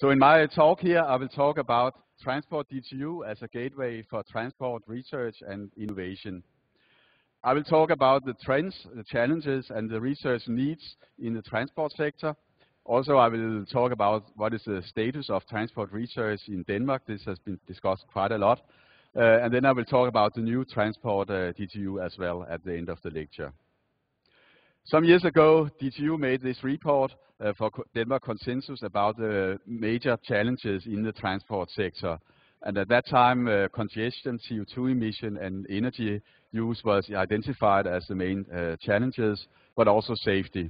So in my talk here, I will talk about Transport DTU as a gateway for transport research and innovation. I will talk about the trends, the challenges, and the research needs in the transport sector. Also, I will talk about what is the status of transport research in Denmark. This has been discussed quite a lot. And then I will talk about the new Transport DTU as well at the end of the lecture. Some years ago, DTU made this report for Denmark Consensus about the major challenges in the transport sector. And at that time, congestion, CO2 emission, and energy use was identified as the main challenges, but also safety.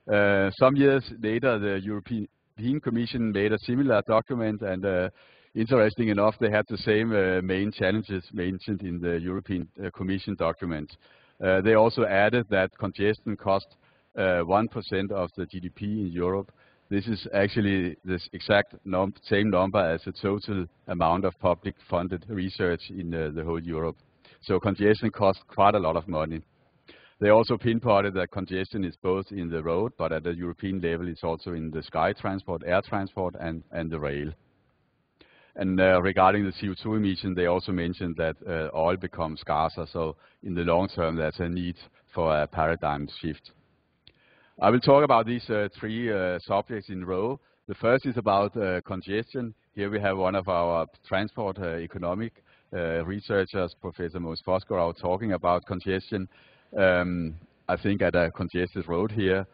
Some years later, the European Commission made a similar document, and interesting enough, they had the same main challenges mentioned in the European Commission document. They also added that congestion cost 1% of the GDP in Europe. This is actually the exact same number as the total amount of public funded research in the whole Europe. So congestion costs quite a lot of money. They also pinpointed that congestion is both in the road, but at the European level it's also in the sky transport, air transport, and the rail. And regarding the CO2 emission, they also mentioned that oil becomes scarcer, so in the long term there's a need for a paradigm shift. I will talk about these three subjects in a row. The first is about congestion. Here we have one of our transport economic researchers, Professor Mogens Fosgerau, talking about congestion. I think at a congested road here.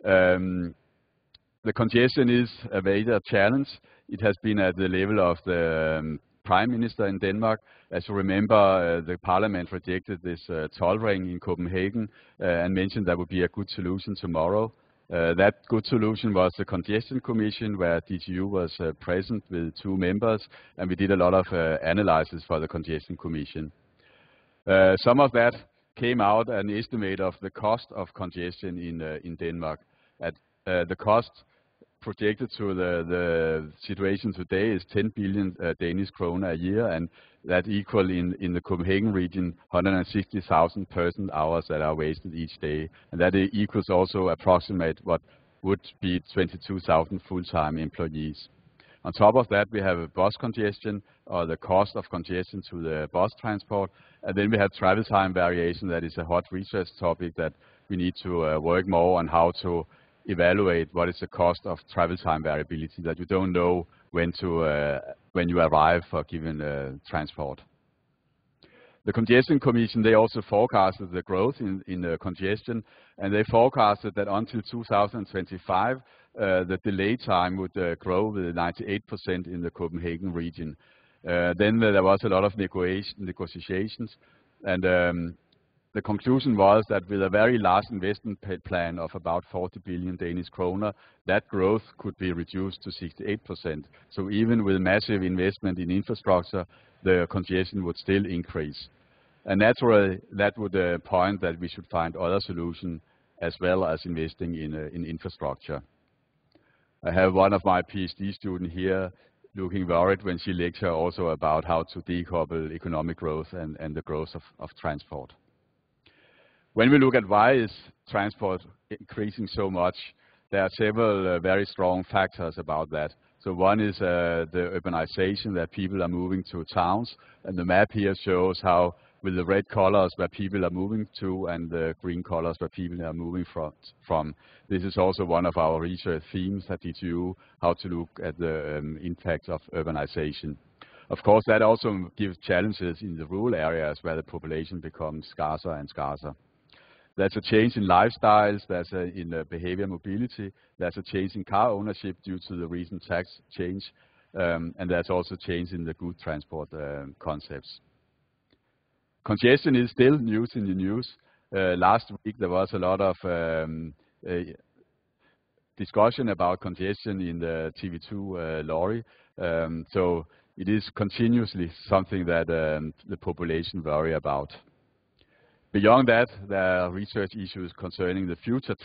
The congestion is a major challenge. It has been at the level of the Prime Minister in Denmark. As you remember, the Parliament rejected this toll ring in Copenhagen and mentioned that would be a good solution tomorrow. That good solution was the Congestion Commission, where DTU was present with 2 members, and we did a lot of analysis for the Congestion Commission. Some of that came out an estimate of the cost of congestion in Denmark. At the cost projected to the situation today is 10 billion Danish kroner a year, and that equal in the Copenhagen region 160,000 person hours that are wasted each day, and that equals also approximate what would be 22,000 full-time employees. On top of that, we have a bus congestion, or the cost of congestion to the bus transport, and then we have travel time variation. That is a hot research topic that we need to work more on how to evaluate what is the cost of travel time variability, that you don't know when you arrive for given transport. The Congestion Commission, they also forecasted the growth in congestion, and they forecasted that until 2025, the delay time would grow with 98% in the Copenhagen region. Then there was a lot of negotiations, and the conclusion was that with a very large investment plan of about 40 billion Danish kroner, that growth could be reduced to 68%. So even with massive investment in infrastructure, the congestion would still increase. And naturally, that would point that we should find other solutions as well as investing in infrastructure. I have one of my PhD students here looking worried when she lectures also about how to decouple economic growth and the growth of transport. When we look at why is transport increasing so much, there are several very strong factors about that. So one is the urbanization, that people are moving to towns, and the map here shows how with the red colors where people are moving to and the green colors where people are moving from. This is also one of our research themes at DTU, how to look at the impact of urbanization. Of course, that also gives challenges in the rural areas where the population becomes scarcer and scarcer. There's a change in lifestyles, there's in behavior mobility, there's a change in car ownership due to the recent tax change, and there's also change in the good transport concepts. Congestion is still news in the news. Last week there was a lot of discussion about congestion in the TV2 lorry, so it is continuously something that the population worry about. Beyond that, there are research issues concerning the future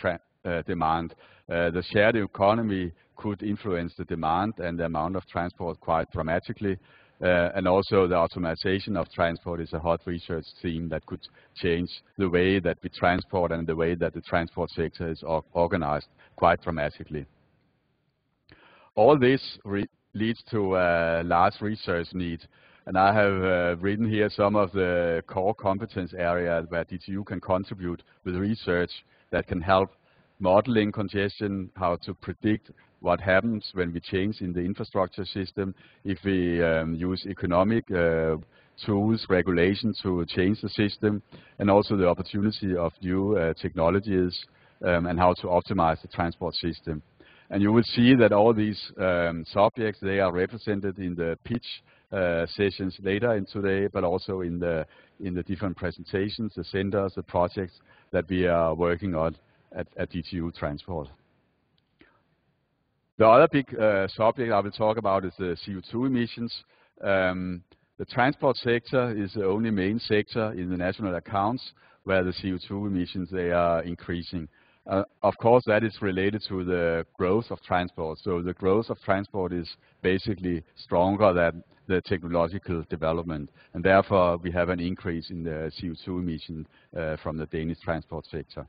demand. The shared economy could influence the demand and the amount of transport quite dramatically. And also the automation of transport is a hot research theme that could change the way that we transport and the way that the transport sector is organized quite dramatically. all this leads to a large research need. And I have written here some of the core competence areas where DTU can contribute with research that can help modeling congestion, how to predict what happens when we change in the infrastructure system, if we use economic tools, regulation to change the system, and also the opportunity of new technologies and how to optimize the transport system. And you will see that all these subjects, they are represented in the pitch sessions later in today, but also in the different presentations, the centers, the projects that we are working on at DTU Transport. The other big subject I will talk about is the CO2 emissions. The transport sector is the only main sector in the national accounts where the CO2 emissions, they are increasing. Of course, that is related to the growth of transport. So the growth of transport is basically stronger than the technological development, and therefore we have an increase in the CO2 emission from the Danish transport sector.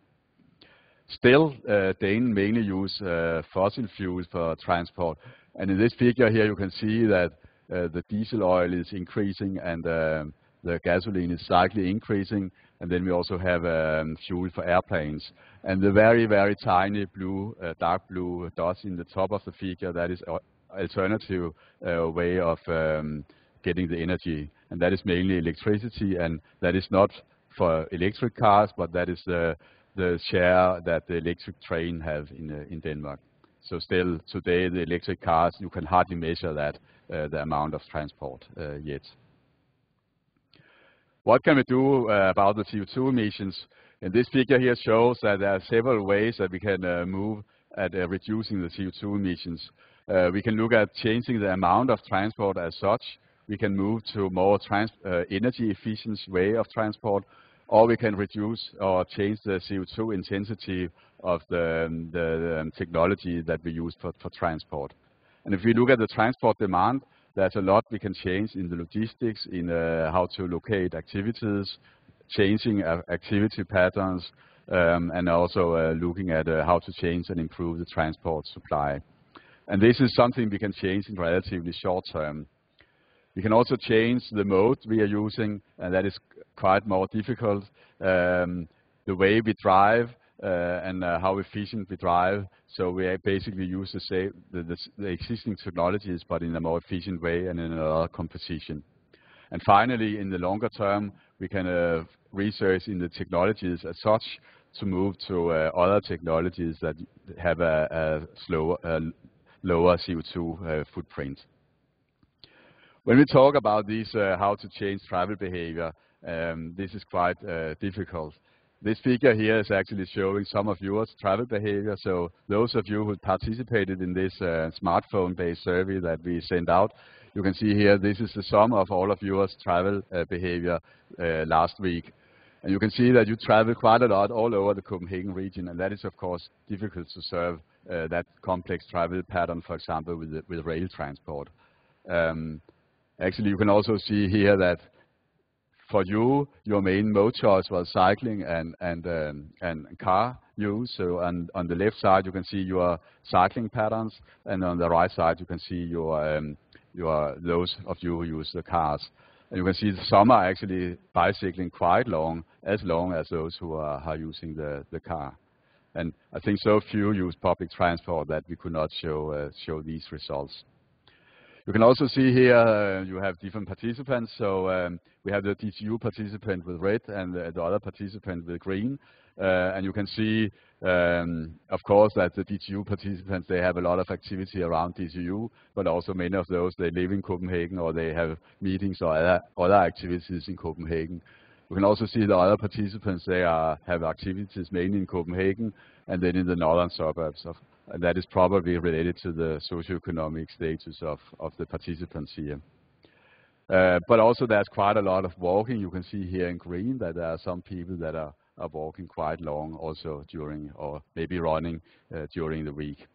Still, Danes mainly use fossil fuels for transport, and in this figure here you can see that the diesel oil is increasing and the gasoline is slightly increasing, and then we also have fuel for airplanes. And the very, very tiny blue, dark blue dots in the top of the figure, that is alternative way of getting the energy, and that is mainly electricity, and that is not for electric cars, but that is the share that the electric train have in Denmark. So still today the electric cars, you can hardly measure that, the amount of transport yet. What can we do about the CO2 emissions? And this figure here shows that there are several ways that we can move at reducing the CO2 emissions. We can look at changing the amount of transport as such. We can move to more energy efficient way of transport, or we can reduce or change the CO2 intensity of the technology that we use for transport. And if we look at the transport demand, there's a lot we can change in the logistics, in how to locate activities, changing activity patterns, and also looking at how to change and improve the transport supply. And this is something we can change in relatively short term. We can also change the mode we are using, and that is quite more difficult. The way we drive and how efficient we drive. So we basically use the existing technologies, but in a more efficient way and in another composition. And finally, in the longer term, we can research in the technologies as such to move to other technologies that have a lower CO2 footprint. When we talk about these, how to change travel behavior, this is quite difficult. This figure here is actually showing some of your travel behavior. So those of you who participated in this smartphone-based survey that we sent out, you can see here this is the sum of all of your travel behavior last week. And you can see that you travel quite a lot all over the Copenhagen region, and that is of course difficult to serve that complex travel pattern, for example, with rail transport. Actually, you can also see here that for you, your main mode choice was cycling and car use. So on the left side, you can see your cycling patterns, and on the right side, you can see your those of you who use the cars. And you can see some are actually bicycling quite long as those who are using the car. And I think so few use public transport that we could not show these results. You can also see here you have different participants. So we have the DTU participant with red and the other participant with green. And you can see, of course, that the DTU participants, they have a lot of activity around DTU, but also many of those, they live in Copenhagen or they have meetings or other activities in Copenhagen. We can also see the other participants, they have activities mainly in Copenhagen and then in the northern suburbs and that is probably related to the socioeconomic status of the participants here. But also there's quite a lot of walking. You can see here in green that there are some people that are walking quite long also during, or maybe running during the week.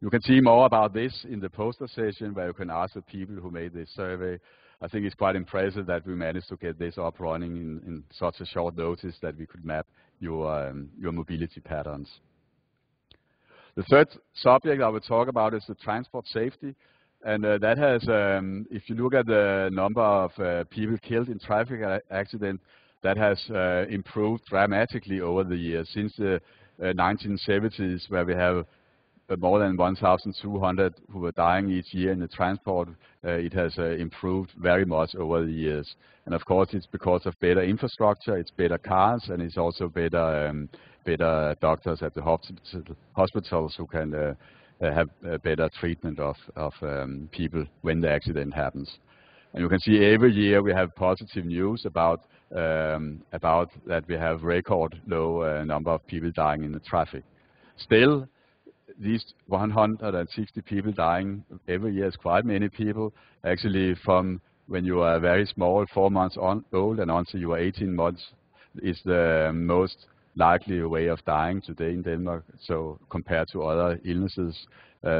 You can see more about this in the poster session where you can ask the people who made this survey. I think it's quite impressive that we managed to get this up running in such a short notice that we could map your mobility patterns. The third subject I will talk about is the transport safety. And that has, if you look at the number of people killed in traffic accidents, that has improved dramatically over the years. Since the 1970s, where we have more than 1,200 who were dying each year in the transport, it has improved very much over the years. And of course, it's because of better infrastructure, it's better cars, and it's also better doctors at the hospitals who can have better treatment of people when the accident happens. And you can see every year we have positive news about that we have record low number of people dying in the traffic. Still, these 160 people dying every year is quite many people. Actually, from when you are very small, 4 months old, and until you are 18 months, is the most likely way of dying today in Denmark, so compared to other illnesses.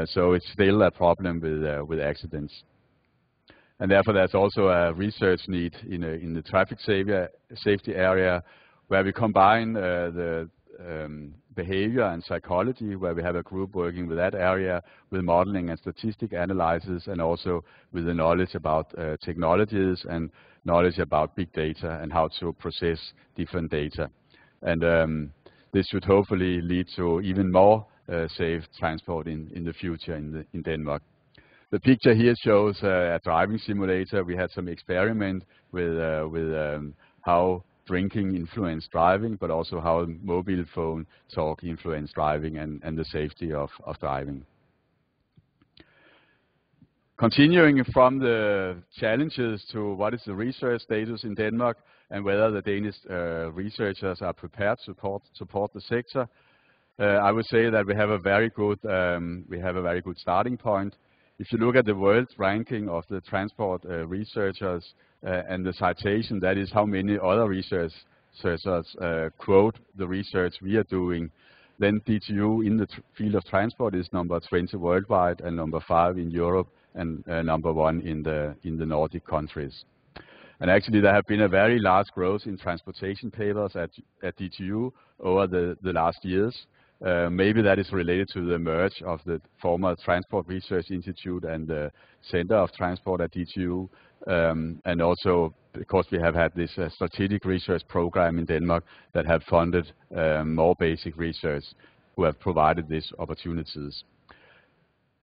So it's still a problem with accidents. And therefore there's also a research need in the traffic safety area, where we combine the behavior and psychology, where we have a group working with that area, with modeling and statistic analysis, and also with the knowledge about technologies and knowledge about big data and how to process different data. And this should hopefully lead to even more safe transport in the future in Denmark. The picture here shows a driving simulator. We had some experiment with how drinking influenced driving, but also how mobile phone talk influenced driving and the safety of driving. Continuing from the challenges to what is the research status in Denmark and whether the Danish researchers are prepared to support the sector, I would say that we have a very good starting point. If you look at the world ranking of the transport researchers and the citation, that is how many other researchers quote the research we are doing, then DTU in the field of transport is number 20 worldwide and number 5 in Europe and number 1 in the Nordic countries. And actually there have been a very large growth in transportation papers at DTU over the last years. Maybe that is related to the merge of the former Transport Research Institute and the Center of Transport at DTU, and also because we have had this strategic research program in Denmark that have funded more basic research, who have provided these opportunities.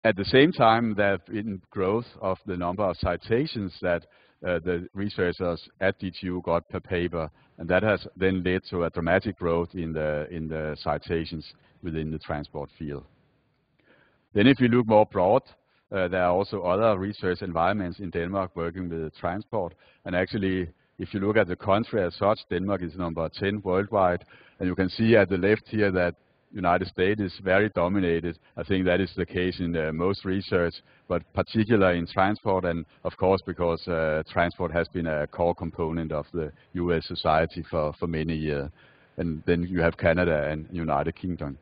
At the same time, there have been growth of the number of citations that the researchers at DTU got per paper, and that has then led to a dramatic growth in the citations within the transport field. Then if you look more broad, there are also other research environments in Denmark working with transport, and actually if you look at the country as such, Denmark is number 10 worldwide, and you can see at the left here that United States is very dominated. I think that is the case in most research, but particularly in transport, and of course because transport has been a core component of the US society for many years. And then you have Canada and United Kingdom.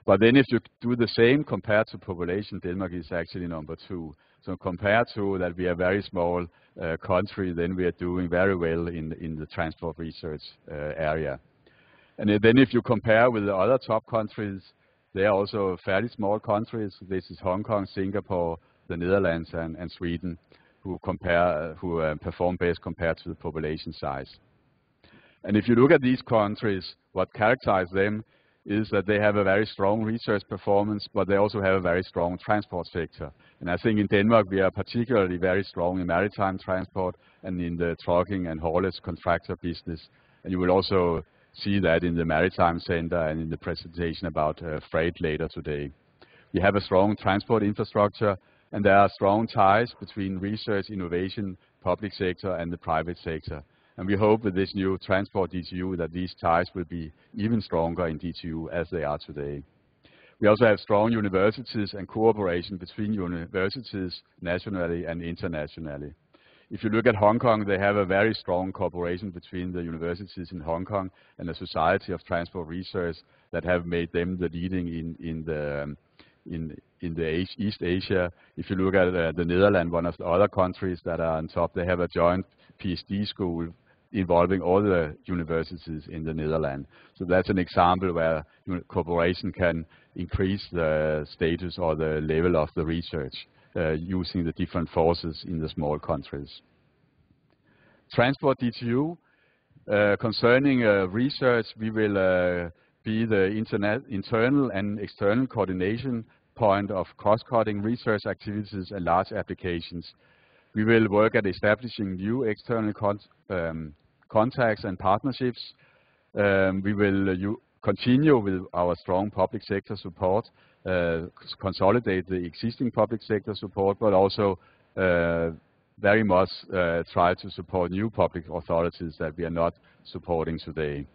But then if you do the same compared to population, Denmark is actually number 2. So compared to that we are a very small country, then we are doing very well in the transport research area. And then if you compare with the other top countries, they are also fairly small countries. This is Hong Kong, Singapore, the Netherlands, and Sweden, who perform best compared to the population size. And if you look at these countries, what characterizes them is that they have a very strong research performance, but they also have a very strong transport sector. And I think in Denmark we are particularly very strong in maritime transport and in the trucking and haulage contractor business. And you will also see that in the Maritime Center and in the presentation about freight later today. We have a strong transport infrastructure, and there are strong ties between research, innovation, public sector, and the private sector. And we hope with this new Transport DTU that these ties will be even stronger in DTU as they are today. We also have strong universities and cooperation between universities nationally and internationally. If you look at Hong Kong, they have a very strong cooperation between the universities in Hong Kong and the Society of Transport Research that have made them the leading in the East Asia. If you look at the Netherlands, one of the other countries that are on top, they have a joint PhD school involving all the universities in the Netherlands. So that's an example where cooperation can increase the status or the level of the research using the different forces in the small countries. Transport DTU, concerning research, we will be the internal and external coordination point of cross-cutting research activities and large applications. We will work at establishing new external contacts and partnerships. We will continue with our strong public sector support, consolidate the existing public sector support, but also very much try to support new public authorities that we are not supporting today.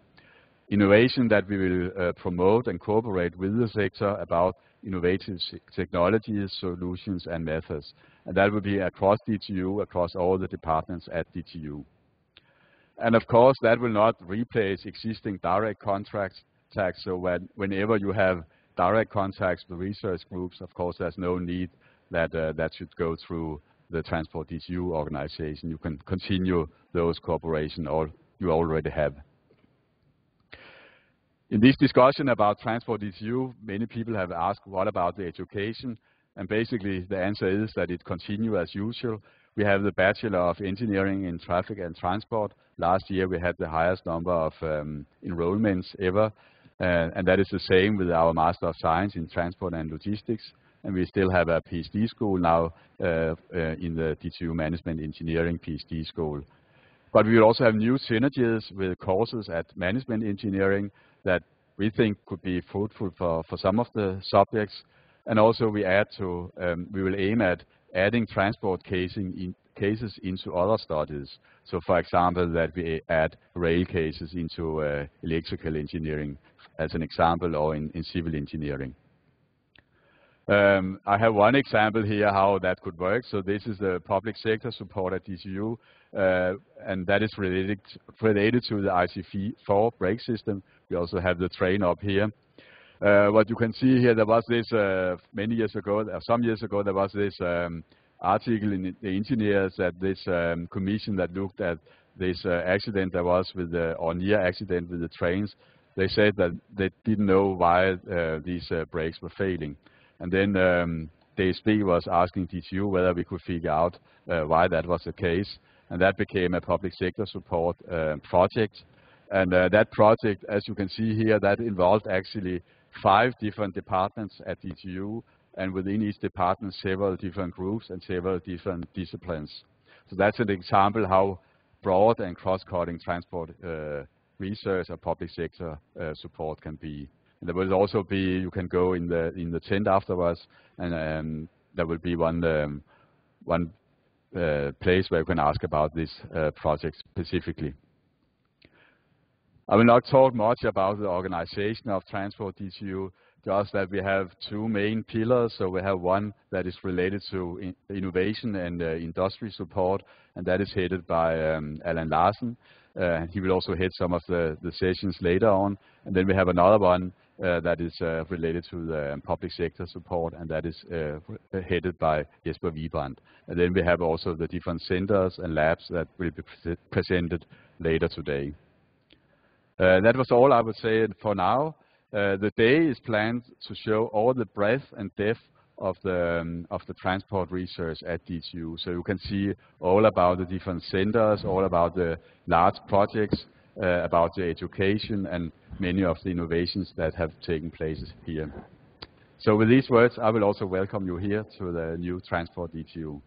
Innovation that we will promote and cooperate with the sector about innovative technologies, solutions and methods. And that will be across DTU, across all the departments at DTU. And of course that will not replace existing direct contacts. So whenever you have direct contacts with research groups, of course there's no need that that should go through the Transport DTU organization. You can continue those cooperation you already have. In this discussion about Transport DTU, many people have asked, what about the education? And basically the answer is that it continues as usual. We have the Bachelor of Engineering in Traffic and Transport. Last year we had the highest number of enrollments ever. And that is the same with our Master of Science in Transport and Logistics. And we still have a PhD school now in the DTU Management Engineering PhD school. But we will also have new synergies with courses at Management Engineering that we think could be fruitful for some of the subjects. And also we will aim at adding transport cases into other studies. So for example, that we add rail cases into electrical engineering as an example, or in civil engineering. I have one example here how that could work. So this is the public sector support at DTU, and that is related to the IC4 brake system. We also have the train up here. What you can see here, there was this some years ago, there was this article in the Engineers that this commission that looked at this accident that was with or near accident with the trains. They said that they didn't know why these brakes were failing. And then DSB was asking DTU whether we could figure out why that was the case. And that became a public sector support project. And that project, as you can see here, that involved actually 5 different departments at DTU, and within each department several different groups and several different disciplines. So that's an example how broad and cross-cutting transport research or public sector support can be. And there will also be, you can go in the tent afterwards, and there will be one place where you can ask about this project specifically. I will not talk much about the organization of Transport DTU, just that we have 2 main pillars. So we have one that is related to innovation and industry support, and that is headed by Allan Larsen. He will also head some of the sessions later on. And then we have another one that is related to the public sector support, and that is headed by Jesper Wibrand. And then we have also the different centers and labs that will be presented later today. That was all I would say for now. The day is planned to show all the breadth and depth of the transport research at DTU. So you can see all about the different centers, all about the large projects, about the education and many of the innovations that have taken place here. So with these words, I will also welcome you here to the new Transport DTU.